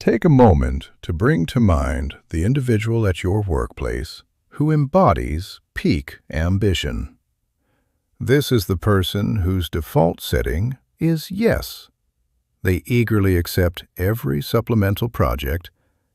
Take a moment to bring to mind the individual at your workplace who embodies peak ambition. This is the person whose default setting is yes. They eagerly accept every supplemental project,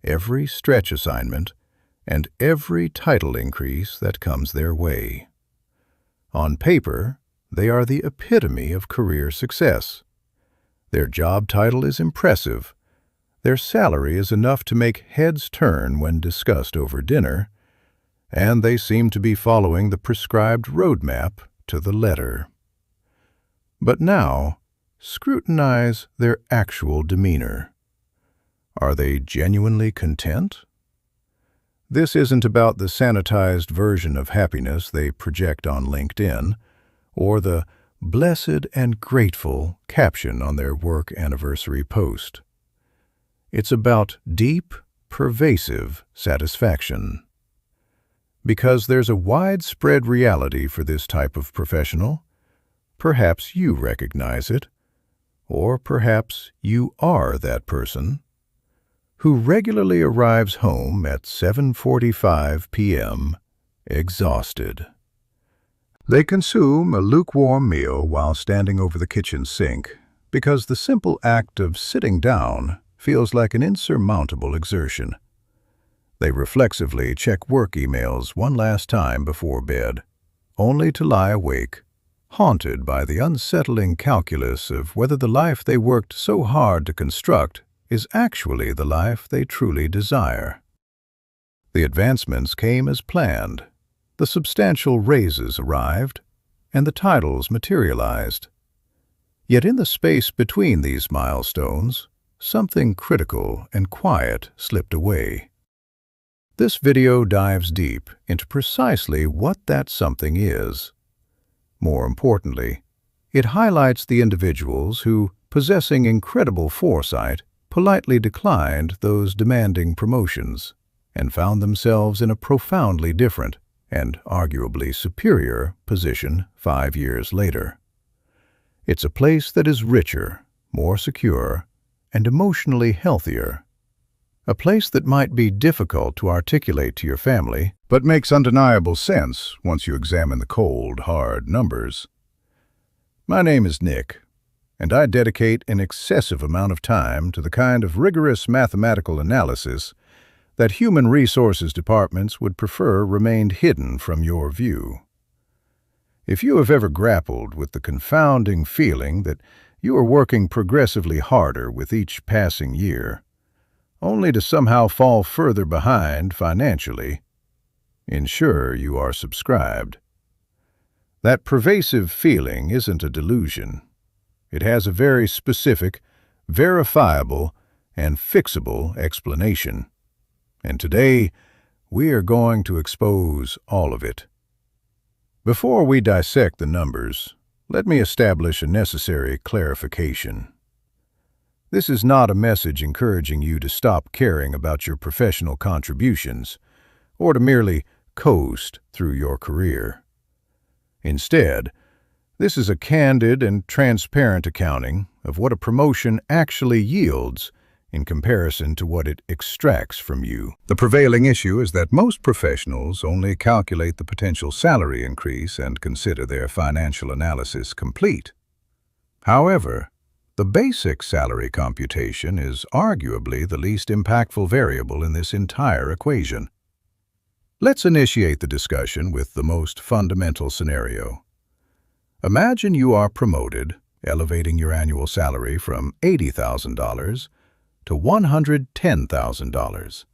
every stretch assignment, and every title increase that comes their way. On paper, they are the epitome of career success. Their job title is impressive. Their salary is enough to make heads turn when discussed over dinner, and they seem to be following the prescribed roadmap to the letter. But now, scrutinize their actual demeanor. Are they genuinely content? This isn't about the sanitized version of happiness they project on LinkedIn, or the "blessed and grateful" caption on their work anniversary post. It's about deep, pervasive satisfaction. Because there's a widespread reality for this type of professional. Perhaps you recognize it, or perhaps you are that person who regularly arrives home at 7:45 p.m. exhausted. They consume a lukewarm meal while standing over the kitchen sink because the simple act of sitting down feels like an insurmountable exertion. They reflexively check work emails one last time before bed, only to lie awake, haunted by the unsettling calculus of whether the life they worked so hard to construct is actually the life they truly desire. The advancements came as planned, the substantial raises arrived, and the titles materialized. Yet in the space between these milestones, something critical and quiet slipped away. This video dives deep into precisely what that something is. More importantly, it highlights the individuals who, possessing incredible foresight, politely declined those demanding promotions and found themselves in a profoundly different and arguably superior position 5 years later. It's a place that is richer, more secure, and emotionally healthier. A place that might be difficult to articulate to your family, but makes undeniable sense once you examine the cold, hard numbers. My name is Nick, and I dedicate an excessive amount of time to the kind of rigorous mathematical analysis that human resources departments would prefer remained hidden from your view. If you have ever grappled with the confounding feeling that you are working progressively harder with each passing year, only to somehow fall further behind financially, ensure you are subscribed. That pervasive feeling isn't a delusion. It has a very specific, verifiable, and fixable explanation. And today, we are going to expose all of it. Before we dissect the numbers, let me establish a necessary clarification. This is not a message encouraging you to stop caring about your professional contributions or to merely coast through your career. Instead, this is a candid and transparent accounting of what a promotion actually yields in comparison to what it extracts from you. The prevailing issue is that most professionals only calculate the potential salary increase and consider their financial analysis complete. However, the basic salary computation is arguably the least impactful variable in this entire equation. Let's initiate the discussion with the most fundamental scenario. Imagine you are promoted, elevating your annual salary from $80,000 to $110,000.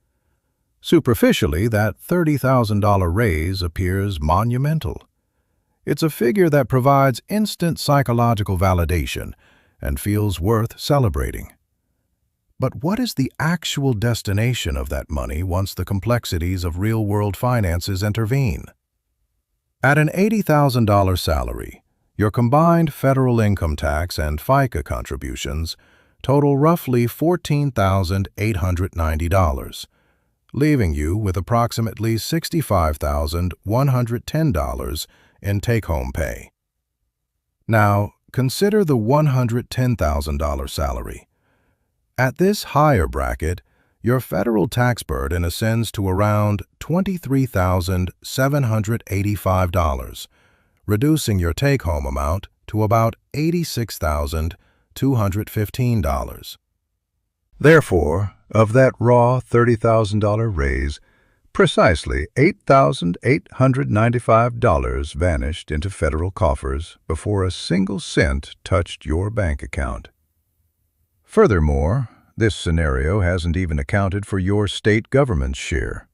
Superficially, that $30,000 raise appears monumental. It's a figure that provides instant psychological validation and feels worth celebrating. But what is the actual destination of that money once the complexities of real-world finances intervene? At an $80,000 salary, your combined federal income tax and FICA contributions total roughly $14,890, leaving you with approximately $65,110 in take-home pay. Now, consider the $110,000 salary. At this higher bracket, your federal tax burden ascends to around $23,785, reducing your take-home amount to about $86,215. Therefore, of that raw $30,000 raise, precisely $8,895 vanished into federal coffers before a single cent touched your bank account. Furthermore, this scenario hasn't even accounted for your state government's share.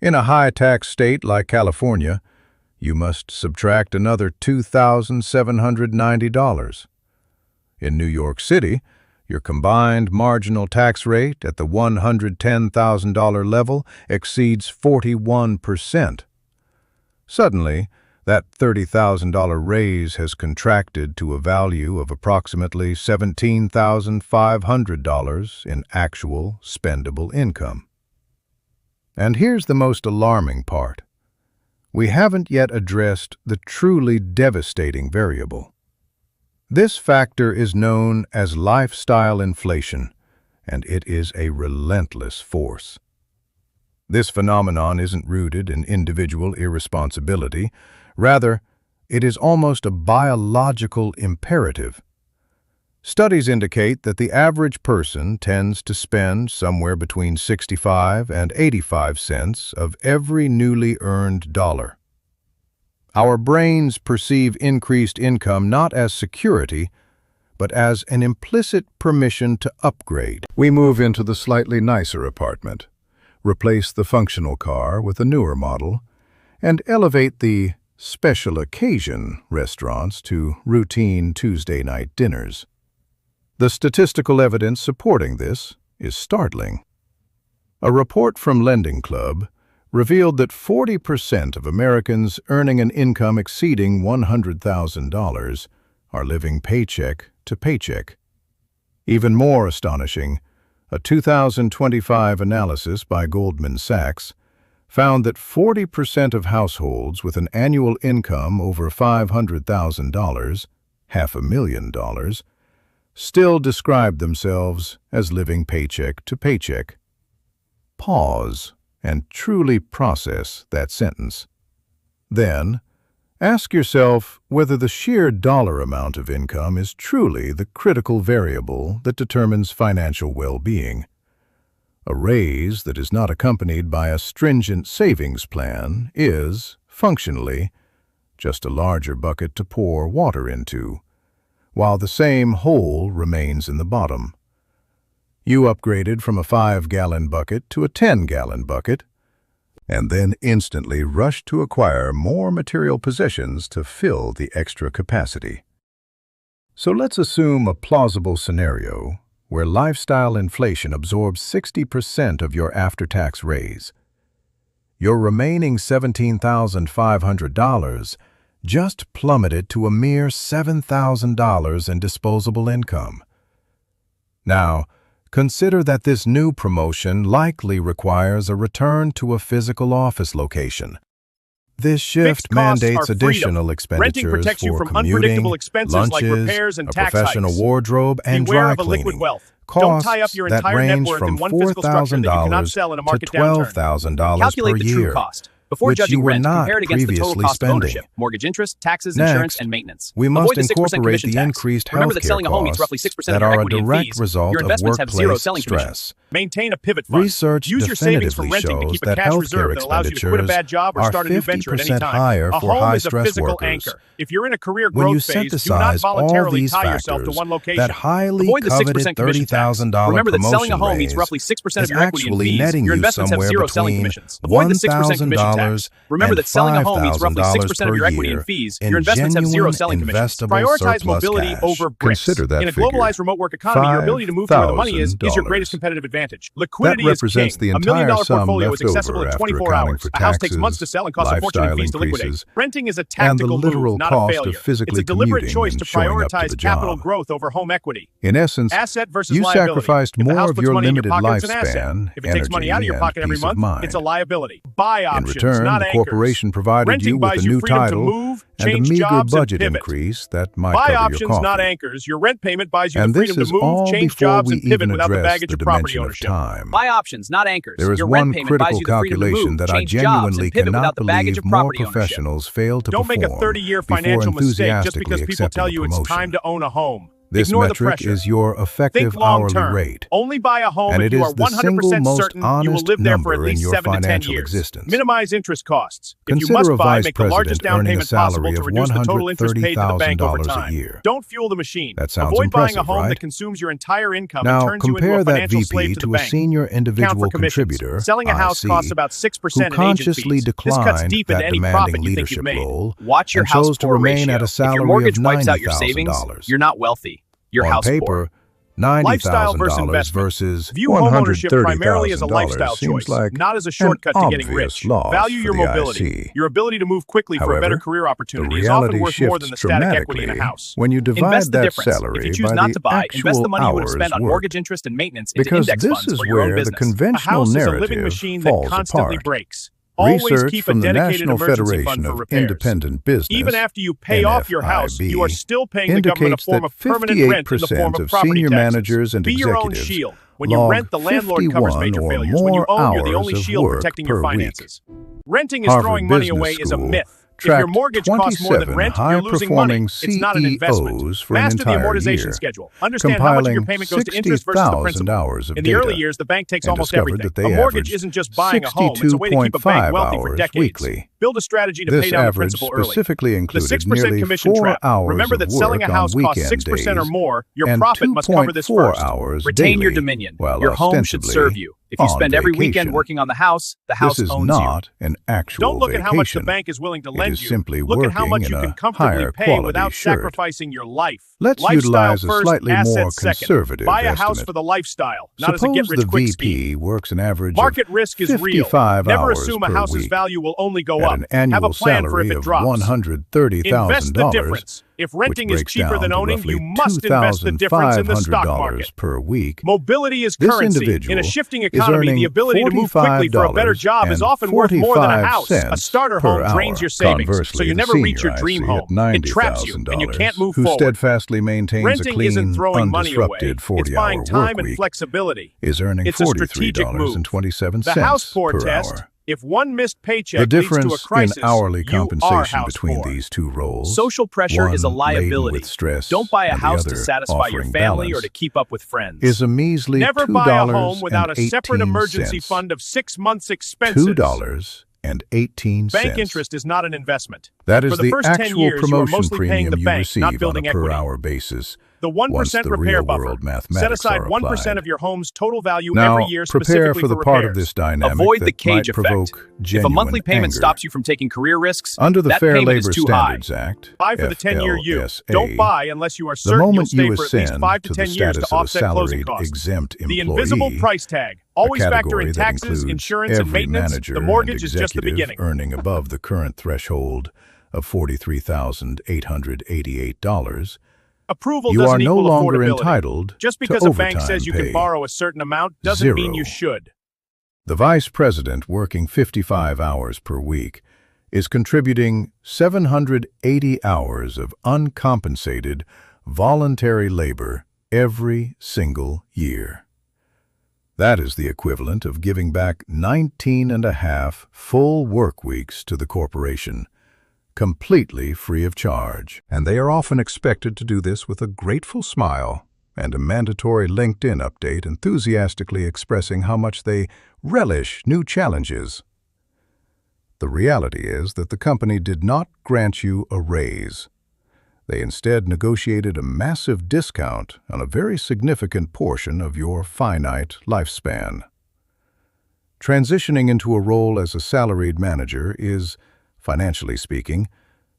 In a high-tax state like California, you must subtract another $2,790. In New York City, your combined marginal tax rate at the $110,000 level exceeds 41%. Suddenly, that $30,000 raise has contracted to a value of approximately $17,500 in actual spendable income. And here's the most alarming part. We haven't yet addressed the truly devastating variable. This factor is known as lifestyle inflation, and it is a relentless force. This phenomenon isn't rooted in individual irresponsibility. Rather, it is almost a biological imperative. Studies indicate that the average person tends to spend somewhere between 65 and 85 cents of every newly earned dollar. Our brains perceive increased income not as security, but as an implicit permission to upgrade. We move into the slightly nicer apartment, replace the functional car with a newer model, and elevate the special occasion restaurants to routine Tuesday night dinners. The statistical evidence supporting this is startling. A report from Lending Club revealed that 40% of Americans earning an income exceeding $100,000 are living paycheck to paycheck. Even more astonishing, a 2025 analysis by Goldman Sachs found that 40% of households with an annual income over $500,000, $500,000, still describe themselves as living paycheck to paycheck. Pause and truly process that sentence. Then, ask yourself whether the sheer dollar amount of income is truly the critical variable that determines financial well-being. A raise that is not accompanied by a stringent savings plan is, functionally, just a larger bucket to pour water into, while the same hole remains in the bottom. You upgraded from a 5-gallon bucket to a 10-gallon bucket, and then instantly rushed to acquire more material possessions to fill the extra capacity. So let's assume a plausible scenario where lifestyle inflation absorbs 60% of your after-tax raise. Your remaining $17,500 just plummeted to a mere $7,000 in disposable income. Now, consider that this new promotion likely requires a return to a physical office location. This shift mandates additional expenditures for commuting, lunches, a professional wardrobe, and dry cleaning. Costs that range from $4,000 to $12,000 per year, which you were not previously spending. Mortgage interest, taxes, insurance, and maintenance. We must incorporate the increased healthcare costs that are a direct result of workplace stress. Maintain a pivot fund. Research definitively shows that healthcare expenditures are 50% higher for high-stress workers. If you're in a career When you growth phase, do not synthesize all voluntarily these tie yourself to factors, one location. that highly Avoid the 6% coveted commission tax. $30,000 Remember that selling a promotion home means raise roughly 6% of is your equity in actually fees. netting Your you investments have somewhere zero selling between commissions. Avoid the 6% commission tax. $1,000 Remember and that selling a home means roughly 6% of $5,000 your equity per in year fees. in Your investments have zero genuine selling commissions. investable Prioritize surplus mobility cash. over bricks. Consider that In a figure. globalized remote work economy, your ability to move to where the money is your greatest competitive advantage. Liquidity is king. represents the $1 million entire sum portfolio left is accessible over in after 24 accounting hours. for A house takes taxes, months to sell and costs a fortune in lifestyle fees to liquidate. increases, Renting is a and the tactical literal move, not a cost failure. of physically It's a deliberate commuting choice and to showing up to prioritize the capital job. growth over home equity. In essence, Asset versus you liability. sacrificed If the more house of puts your money in limited pocket, it's an asset. lifespan, If it takes money energy, out of your and pocket every peace of month, mind. it's a liability. Buy In options. turn, not the anchors. corporation provided Renting you with buys a you new freedom to title move, and a change meager jobs, and budget pivot. increase that might Buy cover options, your coffee. not anchors. Your rent payment buys you And the this freedom is to move, all change before jobs, we and pivot even without the address baggage the of property dimension of ownership. time. Buy options, not anchors. There is Your one rent payment buys critical you the freedom to calculation move, that I change jobs, genuinely and pivot cannot without the baggage believe of more property ownership. professionals fail to Don't make a perform 30-year before financial mistake just because enthusiastically people tell accepting you a it's promotion. time to own a home. This Ignore the metric pressure. is your effective Think long hourly term. rate. Only buy a home And if it you is are the single 100% most certain you will honest live there for at number in least your 7 to 10 financial years. existence. Minimize interest costs. If you Consider must a buy, vice make the largest president down earning a payment possible salary to of reduce the total interest paid to the bank over $130,000 a time. year. Don't fuel the machine. That sounds Avoid buying a impressive, home right? that consumes your entire income Now, and turns you into compare a that financial VP slave to the to a bank. senior Count for individual commissions. contributor, Selling a house IC, costs about 6% who in agent consciously fees. This cuts declined deep into that any demanding profit you think you've leadership made. role Watch your and house chose to poor remain ratio. at a If salary your mortgage of wipes out your savings, $90,000. you're not wealthy. You're On house paper, poor. Lifestyle versus $90,000 investment. versus View homeownership primarily as a lifestyle seems choice, like not as a shortcut an to getting obvious rich. loss Value for your the mobility. IC. Your ability to move quickly for a better However, career the opportunity is often reality worth more than the shifts static equity in a dramatically house. when you divide Invest the that difference. salary If you choose by not the to buy, invest the money you would have actual spent on hours mortgage worked. interest and maintenance into Because index this funds is for your own where the business. A conventional house is a narrative living machine that falls constantly apart. breaks. Always Research keep from a the dedicated National emergency Federation fund for of repairs. Independent Business, Even after you pay off your house, you are still paying the government a indicates form that of permanent rent in the form 58% of of property senior taxes. managers and Be your own executives shield. When you log rent, the landlord covers 51 major or failures. When you more own, you're the hours only of shield work protecting your per week. finances. Renting is Harvard throwing money Business away is a School myth. If your tracked mortgage costs more than 27 rent, you're losing money. high-performing It's not an investment. CEOs for an Master the entire amortization year, schedule. Understand how much of your compiling payment goes to interest versus the 60,000 principal. hours of In the early data, years, the bank takes and almost discovered everything. that they A mortgage averaged isn't just buying a home. It's a way to keep a 62.5 bank wealthy for hours decades. weekly. Build a strategy to This pay down the average principal early. specifically The included 6% nearly commission 4 trap. hours Remember of that selling a work house on costs weekend 6% or days more. Your and profit must cover this 2.4 first. hours Retain your daily, dominion. while Your home should ostensibly serve you. If you on spend every vacation. weekend working on the house This is owns not an actual Don't look at how much the vacation. bank is willing to It lend is you. simply Look at how much working you in can a comfortably higher pay quality without shirt. sacrificing your life. Let's Lifestyle utilize a first, slightly more assets second. conservative Buy a house estimate. for the lifestyle, not as a Suppose the get-rich-quick scheme. VP works an average Market of risk is real. 55 Never hours assume a per house's week value will only go at up. an annual Have a plan for if salary it of drops. $130,000, Invest the difference. If renting which is breaks cheaper down than to owning, roughly you must invest the difference in the stock market. $2,500 per week. Mobility is This currency. individual In a shifting is economy, earning the ability to move quickly for a better job is often worth more than a house. A starter home drains your savings, Conversely, so you the never reach your senior dream IC home. at It traps you, and you can't move who forward. steadfastly maintains Renting a clean, isn't throwing money away. undisrupted It's 40-hour buying time work and week, flexibility. is earning It's a strategic move. $43.27 The house poor per test. hour. If one missed paycheck The leads to a difference crisis, in hourly you are compensation house between poor. these two roles, Social pressure is a one laden liability. with stress Don't buy a and the house to other satisfy your offering family balance, or to keep up with friends. is a measly Never buy a home without a separate emergency $2.18. fund of 6 months' expenses. $2.18. Bank interest is not an investment. That is For the the first 10 actual years, you are promotion mostly paying premium the you bank, receive not on building a equity. per-hour basis. The 1% once the repair buffer. real-world Set mathematics aside are 1% applied. of your home's total value Now, every year prepare specifically for the repairs. part of this dynamic Avoid the that cage might effect. provoke If a genuine monthly payment anger. stops you from taking career risks, Under the that Fair payment Labor is too high. Standards Act, Buy for the 10-year you. FLSA, Don't buy unless you are the certain you'll moment stay you for at least ascend 5 to to 10 the years to status of a offset closing salaried costs. exempt The employee, invisible price tag. Always a factor category in that taxes, includes insurance, and every maintenance. manager The mortgage and is just the executive beginning. earning above the current threshold of $43,888. Approval You doesn't are no equal longer affordability. entitled Just to because a bank overtime says you can pay. borrow a certain amount doesn't mean you should. The vice president working 55 hours per week is contributing 780 hours of uncompensated, voluntary labor every single year. That is the equivalent of giving back 19 and a half full work weeks to the corporation, completely free of charge. And they are often expected to do this with a grateful smile and a mandatory LinkedIn update enthusiastically expressing how much they relish new challenges. The reality is that the company did not grant you a raise. They instead negotiated a massive discount on a very significant portion of your finite lifespan. Transitioning into a role as a salaried manager is, financially speaking,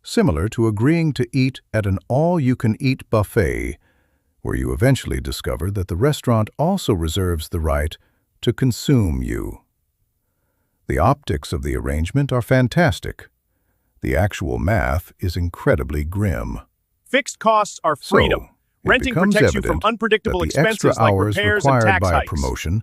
similar to agreeing to eat at an all-you-can-eat buffet, where you eventually discover that the restaurant also reserves the right to consume you. The optics of the arrangement are fantastic. The actual math is incredibly grim. Fixed costs are freedom. So, it Renting becomes protects you from evident unpredictable that the extra expenses like hours repairs and required tax by a hikes. promotion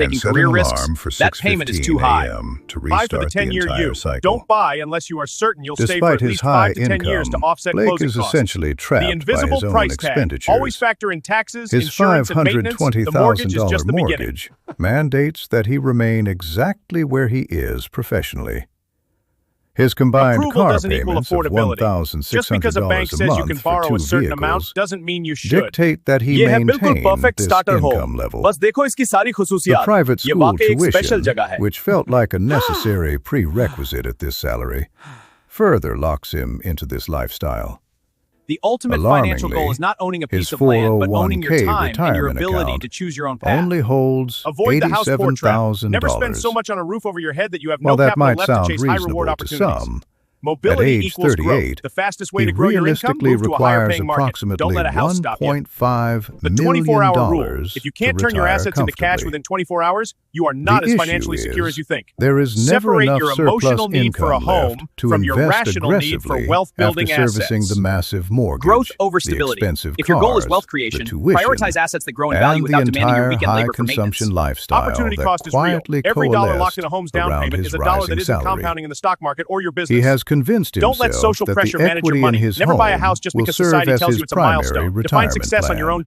taking set career an risks, alarm for that payment is too 6:15 high. a.m. to Buy for the restart the 10-year entire you. cycle. Don't buy unless you are certain you'll stay for Despite at his least high 5 to 10 years to income, offset Blake closing is costs. essentially The trapped by invisible his own price tag. expenditures. Always factor in taxes, His insurance, and maintenance. The mortgage is just $520,000 the beginning. mortgage mandates that he remain exactly where he is professionally. His combined Approval car doesn't equal payments of affordability. Just because a bank $1,600 a says you month can for borrow 2 a certain amount vehicles doesn't mean you should. dictate that he ये है बिल्कुल maintain perfect this starter income home level. बस देखो इसकी सारी The खुसूसियात private ये school वाकई एक स्पेशल tuition, जगह है which felt like a necessary prerequisite at this salary, further locks him into this lifestyle. The ultimate financial goal is not owning a piece of land, but owning your time and your ability to choose your own path. Only holds Avoid the house poor trap. $87,000. Never spend so much on a roof over your head that you have While no that capital might left to sound chase high-reward reasonable to opportunities. some, Mobility at age equals 38, growth. The fastest way it to grow your income, realistically move to a higher requires paying market. approximately Don't let a house stop you. $1.5 The million 24-hour rule. If you can't to turn your retire assets into cash comfortably. within 24 hours, you are not The as financially issue secure is, as you think. there is never Separate enough your surplus emotional need for a income home left to from your invest rational need for aggressively wealth-building after servicing assets. the massive mortgage, Growth over the stability. expensive If your goal is cars, wealth the creation, tuition, prioritize assets that grow in and value the without demanding your entire weekend labor for maintenance. high-consumption lifestyle Opportunity that cost is real. quietly Every dollar locked in a coalesced home's down around payment his is a dollar rising that isn't salary. compounding in the stock market or your business. He has convinced Don't let himself social that pressure the manage your equity money. in his Never buy a home house just will because serve society as tells his you it's a primary milestone. Define retirement success on your plan. own